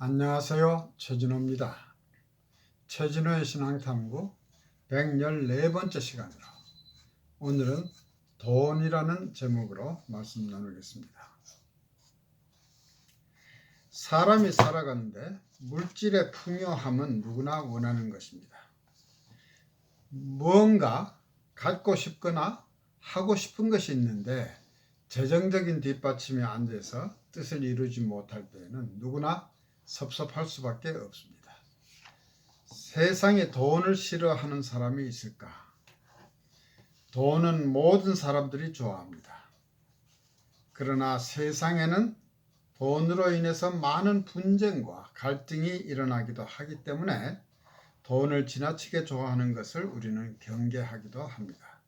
안녕하세요. 최진호입니다. 최진호의 신앙탐구 114번째 시간으로 오늘은 돈이라는 제목으로 말씀 나누겠습니다. 사람이 살아가는데 물질의 풍요함은 누구나 원하는 것입니다. 무언가 갖고 싶거나 하고 싶은 것이 있는데 재정적인 뒷받침이 안 돼서 뜻을 이루지 못할 때에는 누구나 섭섭할 수밖에 없습니다. 세상에 돈을 싫어하는 사람이 있을까? 돈은 모든 사람들이 좋아합니다. 그러나 세상에는 돈으로 인해서 많은 분쟁과 갈등이 일어나기도 하기 때문에 돈을 지나치게 좋아하는 것을 우리는 경계하기도 합니다.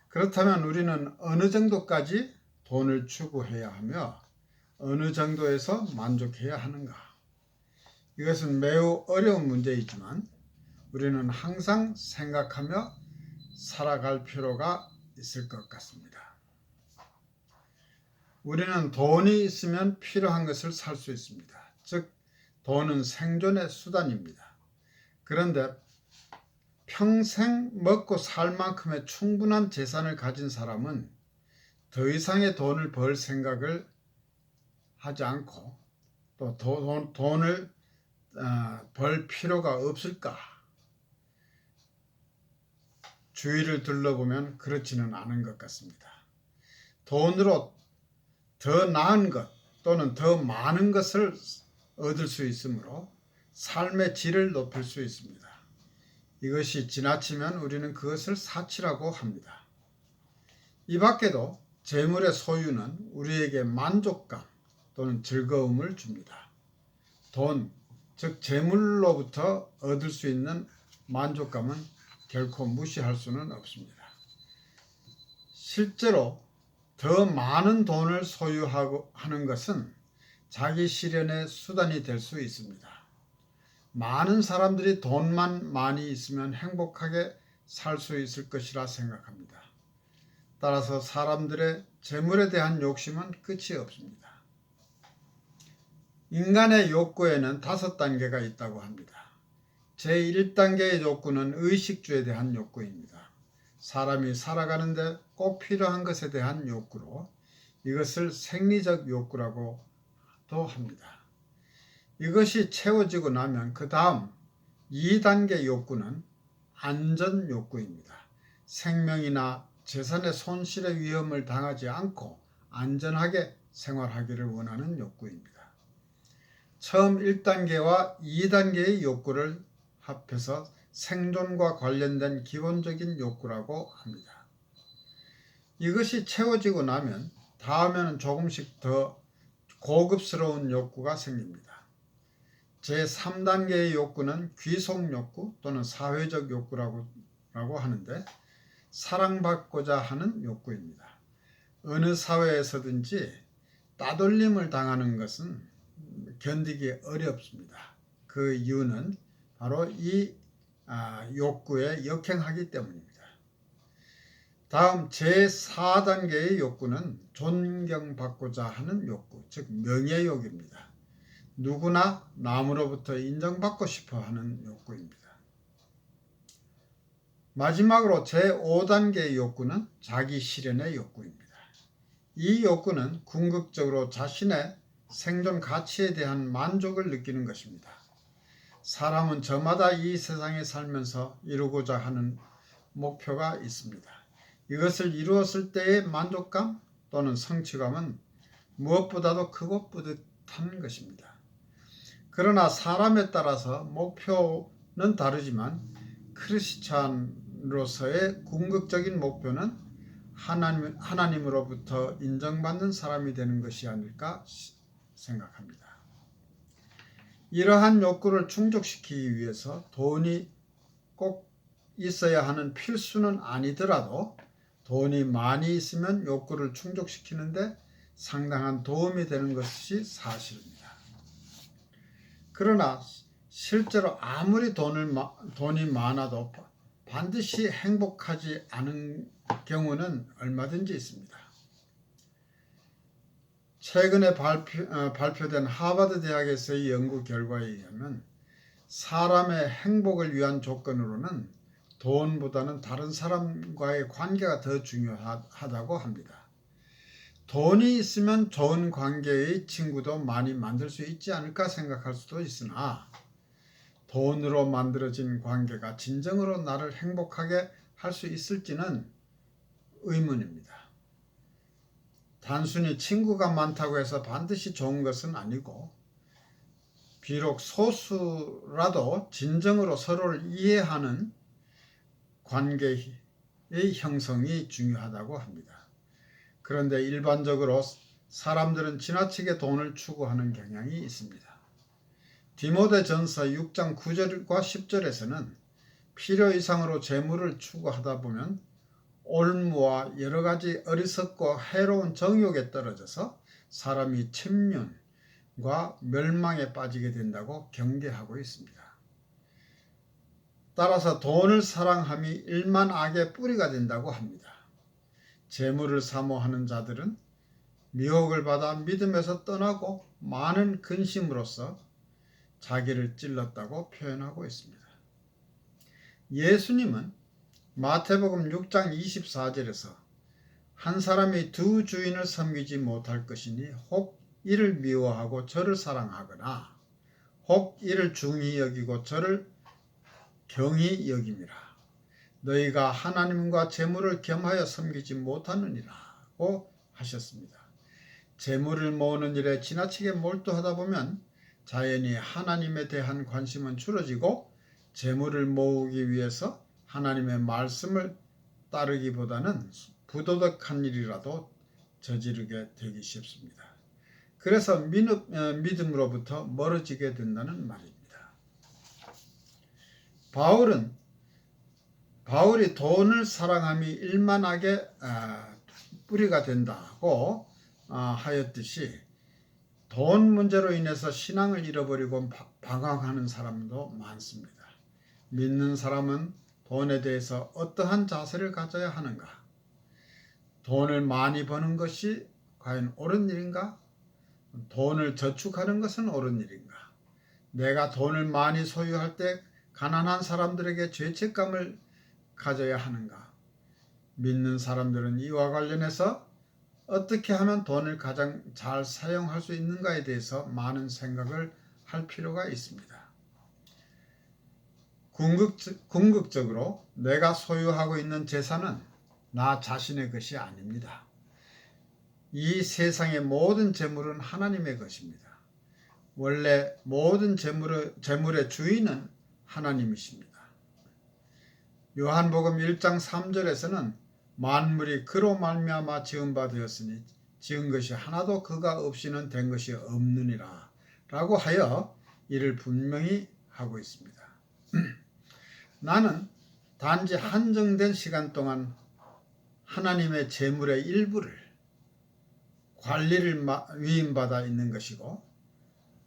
그렇다면 우리는 어느 정도까지 돈을 추구해야 하며 어느 정도에서 만족해야 하는가? 이것은 매우 어려운 문제이지만 우리는 항상 생각하며 살아갈 필요가 있을 것 같습니다. 우리는 돈이 있으면 필요한 것을 살 수 있습니다. 즉, 돈은 생존의 수단입니다. 그런데 평생 먹고 살 만큼의 충분한 재산을 가진 사람은 더 이상의 돈을 벌 생각을 하지 않고 또 돈을 벌 필요가 없을까? 주위를 둘러보면 그렇지는 않은 것 같습니다. 돈으로 더 나은 것 또는 더 많은 것을 얻을 수 있으므로 삶의 질을 높일 수 있습니다. 이것이 지나치면 우리는 그것을 사치라고 합니다. 이 밖에도 재물의 소유는 우리에게 만족감 또는 즐거움을 줍니다. 돈, 즉 재물로부터 얻을 수 있는 만족감은 결코 무시할 수는 없습니다. 실제로 더 많은 돈을 소유하는 것은 자기 실현의 수단이 될 수 있습니다. 많은 사람들이 돈만 많이 있으면 행복하게 살 수 있을 것이라 생각합니다. 따라서 사람들의 재물에 대한 욕심은 끝이 없습니다. 인간의 욕구에는 5단계가 있다고 합니다. 제1단계의 욕구는 의식주에 대한 욕구입니다. 사람이 살아가는데 꼭 필요한 것에 대한 욕구로 이것을 생리적 욕구라고도 합니다. 이것이 채워지고 나면 그 다음 2단계 욕구는 안전 욕구입니다. 생명이나 재산의 손실의 위험을 당하지 않고 안전하게 생활하기를 원하는 욕구입니다. 처음 1단계와 2단계의 욕구를 합해서 생존과 관련된 기본적인 욕구라고 합니다. 이것이 채워지고 나면 다음에는 조금씩 더 고급스러운 욕구가 생깁니다. 제3단계의 욕구는 귀속 욕구 또는 사회적 욕구라고 하는데 사랑받고자 하는 욕구입니다. 어느 사회에서든지 따돌림을 당하는 것은 견디기 어렵습니다. 그 이유는 바로 이 욕구에 역행하기 때문입니다. 다음 제4단계의 욕구는 존경받고자 하는 욕구, 즉 명예욕입니다. 누구나 남으로부터 인정받고 싶어 하는 욕구입니다. 마지막으로 제5단계의 욕구는 자기 실현의 욕구입니다. 이 욕구는 궁극적으로 자신의 생존 가치에 대한 만족을 느끼는 것입니다. 사람은 저마다 이 세상에 살면서 이루고자 하는 목표가 있습니다. 이것을 이루었을 때의 만족감 또는 성취감은 무엇보다도 크고 뿌듯한 것입니다. 그러나 사람에 따라서 목표는 다르지만 크리스찬으로서의 궁극적인 목표는 하나님으로부터 인정받는 사람이 되는 것이 아닐까 생각합니다. 이러한 욕구를 충족시키기 위해서 돈이 꼭 있어야 하는 필수는 아니더라도 돈이 많이 있으면 욕구를 충족시키는데 상당한 도움이 되는 것이 사실입니다. 그러나 실제로 아무리 돈이 많아도 반드시 행복하지 않은 경우는 얼마든지 있습니다. 최근에 발표된 하버드 대학에서의 연구 결과에 의하면 사람의 행복을 위한 조건으로는 돈보다는 다른 사람과의 관계가 더 중요하다고 합니다. 돈이 있으면 좋은 관계의 친구도 많이 만들 수 있지 않을까 생각할 수도 있으나 돈으로 만들어진 관계가 진정으로 나를 행복하게 할 수 있을지는 의문입니다. 단순히 친구가 많다고 해서 반드시 좋은 것은 아니고 비록 소수라도 진정으로 서로를 이해하는 관계의 형성이 중요하다고 합니다. 그런데 일반적으로 사람들은 지나치게 돈을 추구하는 경향이 있습니다. 디모데전서 6장 9절과 10절에서는 필요 이상으로 재물을 추구하다 보면 올무와 여러 가지 어리석고 해로운 정욕에 떨어져서 사람이 침륜과 멸망에 빠지게 된다고 경계하고 있습니다. 따라서 돈을 사랑함이 일만 악의 뿌리가 된다고 합니다. 재물을 사모하는 자들은 미혹을 받아 믿음에서 떠나고 많은 근심으로써 자기를 찔렀다고 표현하고 있습니다. 예수님은 마태복음 6장 24절에서 한 사람이 두 주인을 섬기지 못할 것이니 혹 이를 미워하고 저를 사랑하거나 혹 이를 중히 여기고 저를 경히 여김이라. 너희가 하나님과 재물을 겸하여 섬기지 못하느니라고 하셨습니다. 재물을 모으는 일에 지나치게 몰두하다 보면 자연히 하나님에 대한 관심은 줄어지고 재물을 모으기 위해서 하나님의 말씀을 따르기보다는 부도덕한 일이라도 저지르게 되기 쉽습니다. 그래서 믿음으로부터 멀어지게 된다는 말입니다. 바울이 돈을 사랑함이 일만하게 뿌리가 된다고 하였듯이 돈 문제로 인해서 신앙을 잃어버리고 방황하는 사람도 많습니다. 믿는 사람은 돈에 대해서 어떠한 자세를 가져야 하는가? 돈을 많이 버는 것이 과연 옳은 일인가? 돈을 저축하는 것은 옳은 일인가? 내가 돈을 많이 소유할 때 가난한 사람들에게 죄책감을 가져야 하는가? 믿는 사람들은 이와 관련해서 어떻게 하면 돈을 가장 잘 사용할 수 있는가에 대해서 많은 생각을 할 필요가 있습니다. 궁극적으로 내가 소유하고 있는 재산은 나 자신의 것이 아닙니다. 이 세상의 모든 재물은 하나님의 것입니다. 원래 모든 재물의 주인은 하나님이십니다. 요한복음 1장 3절에서는 만물이 그로 말미암아 지은 바 되었으니 지은 것이 하나도 그가 없이는 된 것이 없느니라 라고 하여 이를 분명히 하고 있습니다. 나는 단지 한정된 시간 동안 하나님의 재물의 일부를 관리를 위임받아 있는 것이고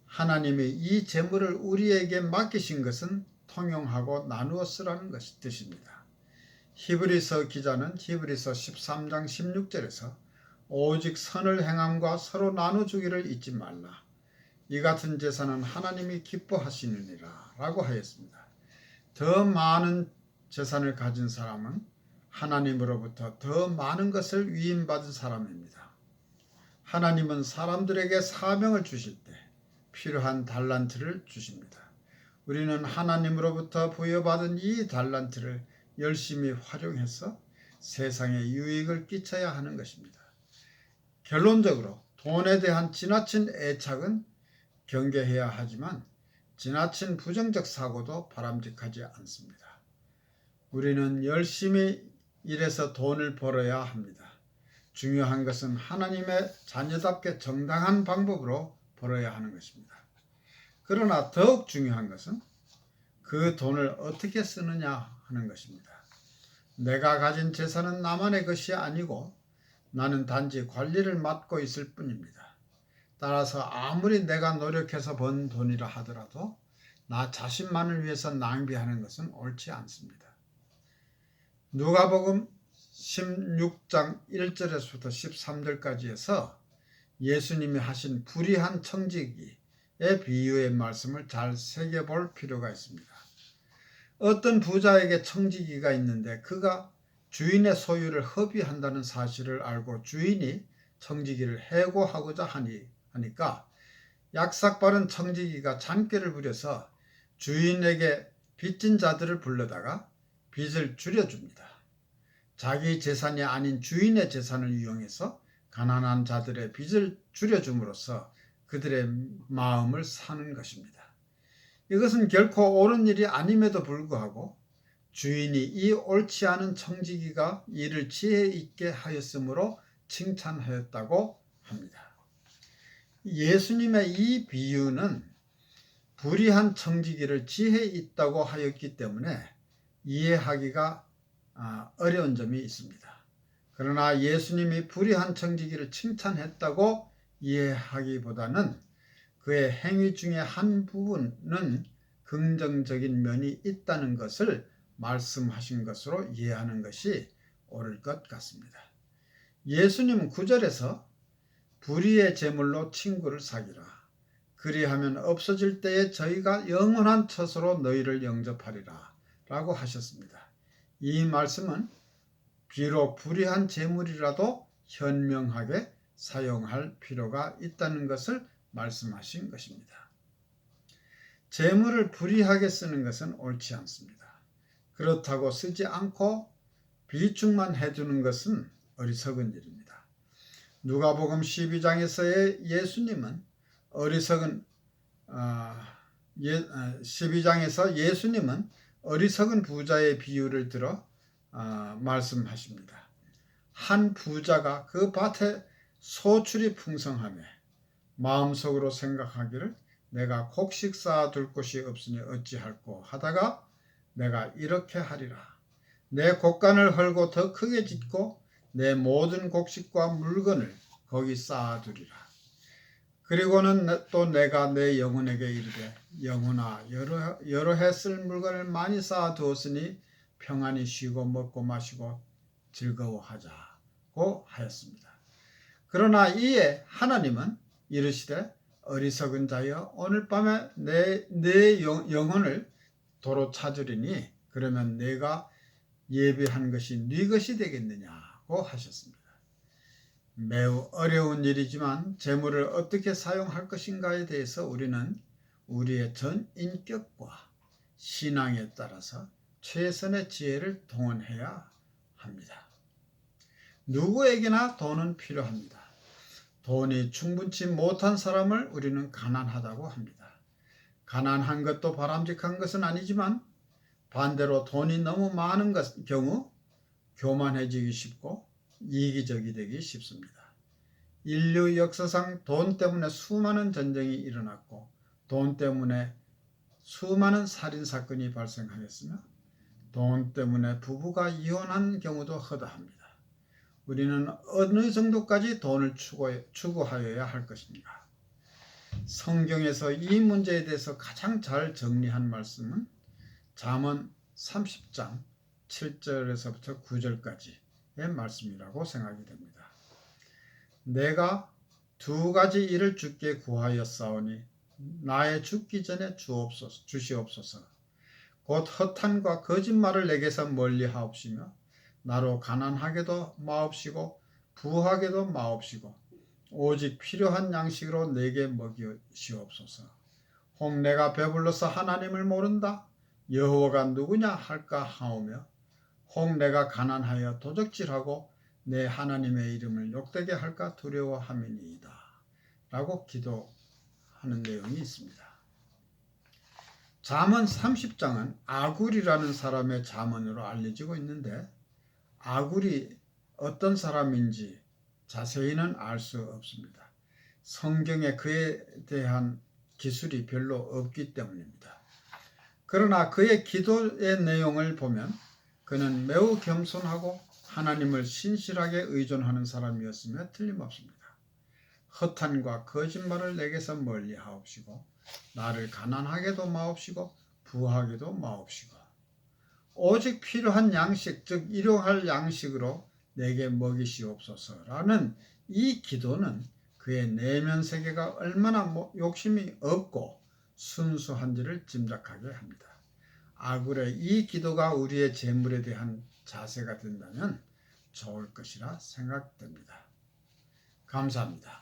하나님이 이 재물을 우리에게 맡기신 것은 통용하고 나누어 쓰라는 뜻입니다. 히브리서 기자는 히브리서 13장 16절에서 오직 선을 행함과 서로 나눠주기를 잊지 말라. 이 같은 제사는 하나님이 기뻐하시느니라 라고 하였습니다. 더 많은 재산을 가진 사람은 하나님으로부터 더 많은 것을 위임받은 사람입니다. 하나님은 사람들에게 사명을 주실 때 필요한 달란트를 주십니다. 우리는 하나님으로부터 부여받은 이 달란트를 열심히 활용해서 세상에 유익을 끼쳐야 하는 것입니다. 결론적으로 돈에 대한 지나친 애착은 경계해야 하지만 지나친 부정적 사고도 바람직하지 않습니다. 우리는 열심히 일해서 돈을 벌어야 합니다. 중요한 것은 하나님의 자녀답게 정당한 방법으로 벌어야 하는 것입니다. 그러나 더욱 중요한 것은 그 돈을 어떻게 쓰느냐 하는 것입니다. 내가 가진 재산은 나만의 것이 아니고 나는 단지 관리를 맡고 있을 뿐입니다. 따라서 아무리 내가 노력해서 번 돈이라 하더라도 나 자신만을 위해서 낭비하는 것은 옳지 않습니다. 누가복음 16장 1절에서부터 13절까지 해서 예수님이 하신 불의한 청지기의 비유의 말씀을 잘 새겨볼 필요가 있습니다. 어떤 부자에게 청지기가 있는데 그가 주인의 소유를 허비한다는 사실을 알고 주인이 청지기를 해고하고자 하니까 약삭빠른 청지기가 잔꾀를 부려서 주인에게 빚진 자들을 불러다가 빚을 줄여줍니다. 자기 재산이 아닌 주인의 재산을 이용해서 가난한 자들의 빚을 줄여줌으로써 그들의 마음을 사는 것입니다. 이것은 결코 옳은 일이 아님에도 불구하고 주인이 이 옳지 않은 청지기가 이를 지혜 있게 하였으므로 칭찬하였다고 합니다. 예수님의 이 비유는 불의한 청지기를 지혜 있다고 하였기 때문에 이해하기가 어려운 점이 있습니다. 그러나 예수님이 불의한 청지기를 칭찬했다고 이해하기보다는 그의 행위 중에 한 부분은 긍정적인 면이 있다는 것을 말씀하신 것으로 이해하는 것이 옳을 것 같습니다. 예수님은 9절에서 불의의 제물로 친구를 사귀라. 그리하면 없어질 때에 저희가 영원한 처소로 너희를 영접하리라 라고 하셨습니다. 이 말씀은 비록 불의한 제물이라도 현명하게 사용할 필요가 있다는 것을 말씀하신 것입니다. 재물을 불의하게 쓰는 것은 옳지 않습니다. 그렇다고 쓰지 않고 비축만 해두는 것은 어리석은 일입니다. 누가복음 12장에서의 예수님은 12장에서 예수님은 어리석은 부자의 비유를 들어 말씀하십니다. 한 부자가 그 밭에 소출이 풍성하며 마음속으로 생각하기를 내가 곡식 쌓아둘 곳이 없으니 어찌할꼬 하다가 내가 이렇게 하리라. 내 곡간을 헐고 더 크게 짓고 내 모든 곡식과 물건을 거기 쌓아두리라. 그리고는 또 내가 내 영혼에게 이르되 영혼아 여러 해 쓸 물건을 많이 쌓아두었으니 평안히 쉬고 먹고 마시고 즐거워하자고 하였습니다. 그러나 이에 하나님은 이르시되 어리석은 자여 오늘 밤에 내 영혼을 도로 찾으리니 그러면 내가 예비한 것이 네 것이 되겠느냐고 하셨습니다. 매우 어려운 일이지만 재물을 어떻게 사용할 것인가에 대해서 우리는 우리의 전 인격과 신앙에 따라서 최선의 지혜를 동원해야 합니다. 누구에게나 돈은 필요합니다. 돈이 충분치 못한 사람을 우리는 가난하다고 합니다. 가난한 것도 바람직한 것은 아니지만 반대로 돈이 너무 많은 경우 교만해지기 쉽고 이기적이 되기 쉽습니다. 인류 역사상 돈 때문에 수많은 전쟁이 일어났고 돈 때문에 수많은 살인사건이 발생하였으며 돈 때문에 부부가 이혼한 경우도 허다합니다. 우리는 어느 정도까지 돈을 추구하여야 할 것인가? 성경에서 이 문제에 대해서 가장 잘 정리한 말씀은 잠언 30장 7절에서부터 9절까지의 말씀이라고 생각이 됩니다. 내가 두 가지 일을 주께 구하였사오니 나의 죽기 전에 주시옵소서. 곧 허탄과 거짓말을 내게서 멀리하옵시며 나로 가난하게도 마옵시고 부하게도 마옵시고 오직 필요한 양식으로 내게 먹이시옵소서. 혹 내가 배불러서 하나님을 모른다 여호와가 누구냐 할까 하오며 혹 내가 가난하여 도적질하고 내 하나님의 이름을 욕되게 할까 두려워함이니이다 라고 기도하는 내용이 있습니다. 잠언 30장은 아굴이라는 사람의 잠언으로 알려지고 있는데 아굴이 어떤 사람인지 자세히는 알 수 없습니다. 성경에 그에 대한 기술이 별로 없기 때문입니다. 그러나 그의 기도의 내용을 보면 그는 매우 겸손하고 하나님을 신실하게 의존하는 사람이었으며 틀림없습니다. 허탄과 거짓말을 내게서 멀리 하옵시고 나를 가난하게도 마옵시고 부하게도 마옵시고 오직 필요한 양식 즉 일용할 양식으로 내게 먹이시옵소서라는 이 기도는 그의 내면 세계가 얼마나 욕심이 없고 순수한지를 짐작하게 합니다. 아굴의 이 기도가 우리의 재물에 대한 자세가 된다면 좋을 것이라 생각됩니다. 감사합니다.